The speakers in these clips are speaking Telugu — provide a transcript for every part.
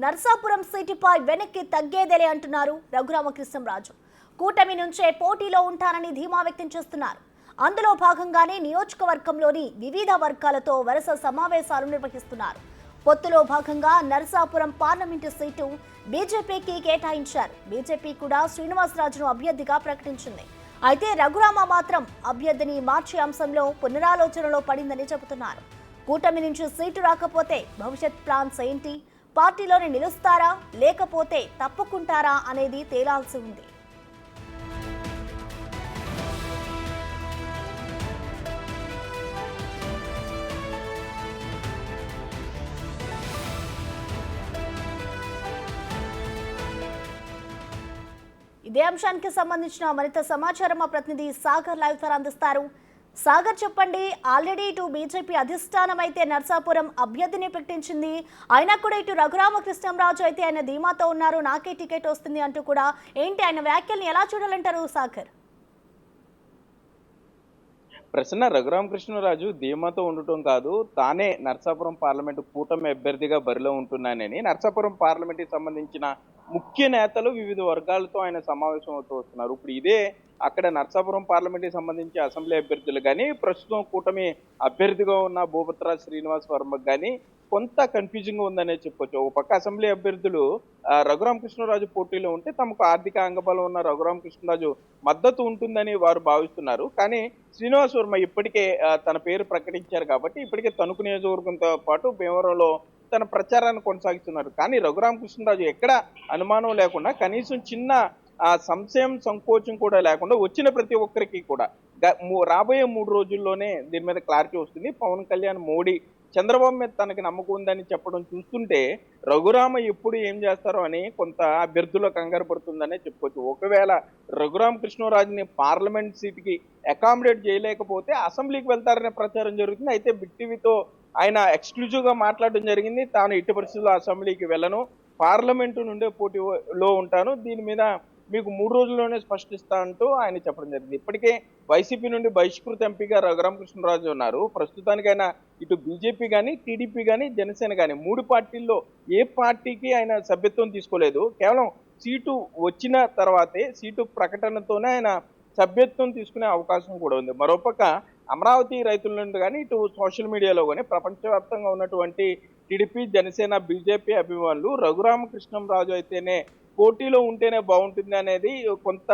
నర్సాపురం సీటుపై వెనక్కి తగ్గేదేలే అంటున్నారు రఘురామకృష్ణంరాజు. కూటమి నుంచే పోటీలో ఉంటారని ధీమా వ్యక్తం చేస్తున్నారు. అందులో భాగంగానే నియోజకవర్గంలోని వివిధ వర్గాలతో వరుస సమావేశాలు నిర్వహిస్తున్నారు. పొత్తులో భాగంగా నర్సాపురం పార్లమెంటు సీటు బీజేపీకి కేటాయించారు. బీజేపీ కూడా శ్రీనివాసరాజును అభ్యర్థిగా ప్రకటించింది. అయితే రఘురామ మాత్రం అభ్యర్థిని మార్చే అంశంలో పునరాలోచనలో పడిందని చెబుతున్నారు. కూటమి నుంచి సీటు రాకపోతే భవిష్యత్ ప్లాన్స్ ఏంటి, పార్టీలోనే నిలుస్తారా లేకపోతే తప్పుకుంటారా అనేది తేలాల్సి ఉంది. ఇదే అంశానికి సంబంధించిన మరింత సమాచారం మా ప్రతినిధి సాగర్ లైవ్ ద్వారా అందిస్తారు. సాగర్, చెప్పండి. ఆల్రెడీ ఇటు బీజేపీ అధిష్టానం అయితే నర్సాపురం అభ్యర్థిని ప్రకటించింది. అయినా కూడా ఇటు రఘురామకృష్ణంరాజు అయితే ఆయన ధీమాతో ఉన్నారు, నాకే టికెట్ వస్తుంది అంటూ కూడా. ఏంటి ఆయన వ్యాఖ్యల్ని ఎలా చూడాలంటారు సాగర్? ప్రసన్న రఘురామకృష్ణరాజు ధీమాతో ఉండటం కాదు, తానే నర్సాపురం పార్లమెంటు కూటమి అభ్యర్థిగా బరిలో ఉంటున్నానని నర్సాపురం పార్లమెంట్కి సంబంధించిన ముఖ్య నేతలు వివిధ వర్గాలతో ఆయన సమావేశం అవుతూ వస్తున్నారు. ఇప్పుడు ఇదే అక్కడ నర్సాపురం పార్లమెంట్కి సంబంధించి అసెంబ్లీ అభ్యర్థులు కానీ, ప్రస్తుతం కూటమి అభ్యర్థిగా ఉన్న భూపత్ర శ్రీనివాస్ వర్మకు కానీ కొంత కన్ఫ్యూజింగ్ ఉందనే చెప్పొచ్చు. ఒక పక్క అసెంబ్లీ అభ్యర్థులు రఘురామకృష్ణరాజు పోటీలో ఉంటే తమకు ఆర్థిక అంగబలం ఉన్న రఘురామకృష్ణరాజు మద్దతు ఉంటుందని వారు భావిస్తున్నారు. కానీ శ్రీనివాస్ వర్మ ఇప్పటికే తన పేరు ప్రకటించారు కాబట్టి ఇప్పటికే తణుకు నియోజకవర్గంతో పాటు భీమవరంలో తన ప్రచారాన్ని కొనసాగిస్తున్నారు. కానీ రఘురామకృష్ణరాజు ఎక్కడ అనుమానం లేకుండా, కనీసం చిన్న సంశయం సంకోచం కూడా లేకుండా వచ్చిన ప్రతి ఒక్కరికి కూడా రాబోయే 3 రోజుల్లోనే దీని మీద క్లారిటీ వస్తుంది. పవన్ కళ్యాణ్, మోడీ, చంద్రబాబు మీద తనకి నమ్మకం ఉందని చెప్పడం చూస్తుంటే రఘురామ ఎప్పుడు ఏం చేస్తారో అని కొంత అభ్యర్థుల కంగారు పడుతుందనే చెప్పుకోవచ్చు. ఒకవేళ రఘురామకృష్ణరాజుని పార్లమెంట్ సీట్కి అకామిడేట్ చేయలేకపోతే అసెంబ్లీకి వెళ్తారనే ప్రచారం జరుగుతుంది. అయితే బిగ్ టీవీతో ఆయన ఎక్స్క్లూజివ్గా మాట్లాడడం జరిగింది. తాను ఎట్టి పరిస్థితుల్లో అసెంబ్లీకి వెళ్ళను, పార్లమెంటు నుండే పోటీలో ఉంటాను, దీని మీద మీకు 3 రోజుల్లోనే స్పష్టిస్తా అంటూ ఆయన చెప్పడం జరిగింది. ఇప్పటికే వైసీపీ నుండి బహిష్కృత ఎంపీగా రఘురామకృష్ణరాజు ఉన్నారు. ప్రస్తుతానికైనా ఇటు బీజేపీ కానీ, టీడీపీ కానీ, జనసేన కానీ 3 పార్టీల్లో ఏ పార్టీకి ఆయన సభ్యత్వం తీసుకోలేదు. కేవలం సీటు వచ్చిన తర్వాతే, సీటు ప్రకటనతోనే ఆయన సభ్యత్వం తీసుకునే అవకాశం కూడా ఉంది. మరోపక్క అమరావతి రైతుల నుండి కానీ, ఇటు సోషల్ మీడియాలో కానీ ప్రపంచవ్యాప్తంగా ఉన్నటువంటి టీడీపీ, జనసేన, బీజేపీ అభిమానులు రఘురామకృష్ణరాజు అయితేనే పోటీలో ఉంటేనే బాగుంటుంది అనేది కొంత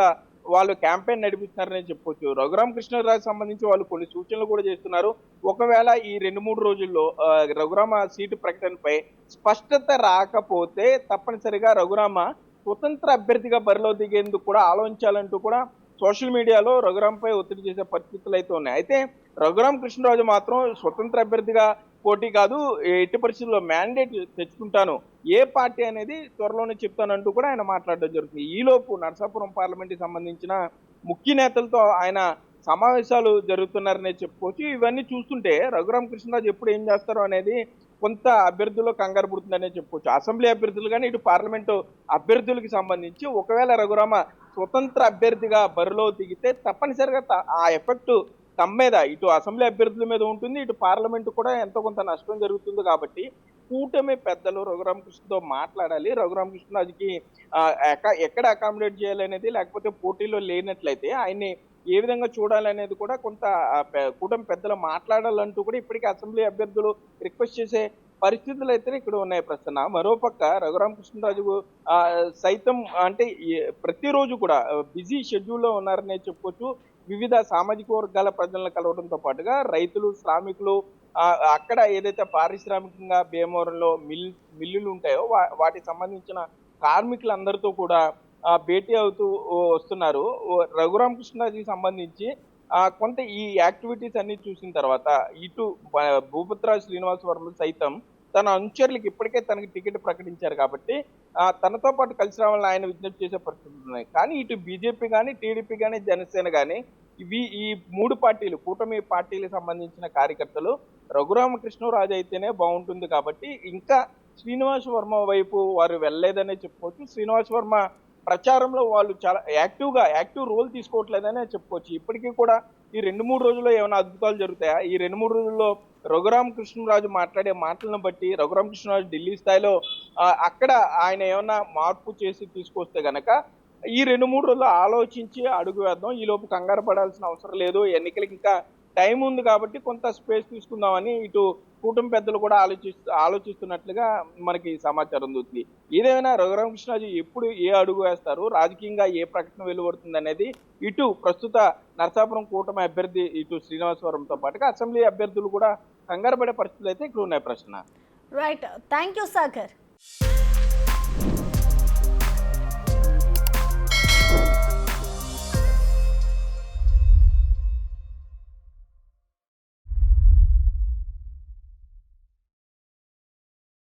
వాళ్ళు క్యాంపెయిన్ నడిపిస్తున్నారని చెప్పొచ్చు. రఘురామకృష్ణరాజు సంబంధించి వాళ్ళు కొన్ని సూచనలు కూడా చేస్తున్నారు. ఒకవేళ ఈ 2-3 రోజుల్లో రఘురామ సీటు ప్రకటనపై స్పష్టత రాకపోతే తప్పనిసరిగా రఘురామ స్వతంత్ర అభ్యర్థిగా బరిలో దిగేందుకు కూడా ఆలోచించాలంటూ కూడా సోషల్ మీడియాలో రఘురాంపై ఒత్తిడి చేసే పరిస్థితులు అయితే ఉన్నాయి. అయితే రఘురామకృష్ణరాజు మాత్రం స్వతంత్ర అభ్యర్థిగా పోటీ కాదు, ఎట్టి పరిస్థితుల్లో మ్యాండేట్ తెచ్చుకుంటాను, ఏ పార్టీ అనేది త్వరలోనే చెప్తానంటూ కూడా ఆయన మాట్లాడడం జరుగుతుంది. ఈలోపు నర్సాపురం పార్లమెంట్కి సంబంధించిన ముఖ్య నేతలతో ఆయన సమావేశాలు జరుగుతున్నారనే చెప్పుకోవచ్చు. ఇవన్నీ చూస్తుంటే రఘురామకృష్ణరాజు ఎప్పుడు ఏం చేస్తారో అనేది కొంత అభ్యర్థుల్లో కంగారు పుడుతుందనే చెప్పుకోవచ్చు. అసెంబ్లీ అభ్యర్థులు కానీ, ఇటు పార్లమెంటు అభ్యర్థులకి సంబంధించి ఒకవేళ రఘురామ స్వతంత్ర అభ్యర్థిగా బరిలో దిగితే తప్పనిసరిగా ఆ ఎఫెక్ట్ తమ మీద, ఇటు అసెంబ్లీ అభ్యర్థుల మీద ఉంటుంది, ఇటు పార్లమెంటు కూడా ఎంతో కొంత నష్టం జరుగుతుంది. కాబట్టి కూటమి పెద్దలు రఘురామకృష్ణతో మాట్లాడాలి. రఘురామకృష్ణరాజుకి ఎక్కడ అకామిడేట్ చేయాలనేది, లేకపోతే పోటీలో లేనట్లయితే ఆయన్ని ఏ విధంగా చూడాలనేది కూడా కొంత కూటమి పెద్దలు మాట్లాడాలంటూ కూడా ఇప్పటికీ అసెంబ్లీ అభ్యర్థులు రిక్వెస్ట్ చేసే పరిస్థితులు అయితే ఇక్కడ ఉన్నాయి ప్రశ్న. మరోపక్క రఘురామకృష్ణరాజు సైతం అంటే ప్రతిరోజు కూడా బిజీ షెడ్యూల్లో ఉన్నారనే చెప్పుకోవచ్చు. వివిధ సామాజిక వర్గాల ప్రజలను కలవడంతో పాటుగా రైతులు, శ్రామికులు, అక్కడ ఏదైతే పారిశ్రామికంగా భీమవరంలో మిల్లులు ఉంటాయో వాటికి సంబంధించిన కార్మికులందరితో కూడా భేటీ అవుతూ వస్తున్నారు. రఘురామకృష్ణరాజుకి సంబంధించి కొంత ఈ యాక్టివిటీస్ అన్ని చూసిన తర్వాత ఇటు భూపత్ర శ్రీనివాస్ వర్మ సైతం తన అనుచరులకు ఇప్పటికే తనకి టికెట్ ప్రకటించారు కాబట్టి తనతో పాటు కలిసి రావాలని ఆయన విజ్ఞప్తి చేసే పరిస్థితులు ఉన్నాయి. కానీ ఇటు బీజేపీ కానీ, టీడీపీ కానీ, జనసేన కానీ ఈ 3 పార్టీలు, కూటమి పార్టీలకు సంబంధించిన కార్యకర్తలు రఘురామకృష్ణరాజు అయితేనే బాగుంటుంది కాబట్టి ఇంకా శ్రీనివాస్ వర్మ వైపు వారు వెళ్ళలేదనే చెప్పుకోవచ్చు. శ్రీనివాస్ వర్మ ప్రచారంలో వాళ్ళు చాలా యాక్టివ్ రోల్ తీసుకోవట్లేదనే చెప్పుకోవచ్చు. ఇప్పటికీ కూడా ఈ 2-3 రోజుల్లో ఏమైనా అద్భుతాలు జరుగుతాయా? ఈ 2-3 రోజుల్లో రఘురామ కృష్ణరాజు మాట్లాడే మాటలను బట్టి రఘురామ కృష్ణరాజు ఢిల్లీ స్థాయిలో అక్కడ ఆయన ఏమన్నా మార్పు చేసి తీసుకొస్తే గనక ఈ 2-3 రోజులు ఆలోచించి అడుగు వేద్దాం. ఈలోపు కంగారు పడాల్సిన అవసరం లేదు. ఎన్నికలకి ఇంకా టైం ఉంది కాబట్టి కొంత స్పేస్ తీసుకుందామని ఇటు కూటమి పెద్దలు కూడా ఆలోచిస్తున్నట్లుగా మనకి సమాచారం దొరికింది. ఏదేమైనా రఘురామకృష్ణరాజు ఎప్పుడు ఏ అడుగు వేస్తారు, రాజకీయంగా ఏ ప్రకటన వెలువడుతుంది అనేది ఇటు ప్రస్తుత నరసాపురం కూటమి అభ్యర్థి ఇటు శ్రీనివాసవరంతో పాటుగా అసెంబ్లీ అభ్యర్థులు కూడా కంగారు పడే పరిస్థితులు అయితే ఇక్కడ ఉన్నాయి. ప్రశ్న రైట్, థ్యాంక్ యూ సాగర్.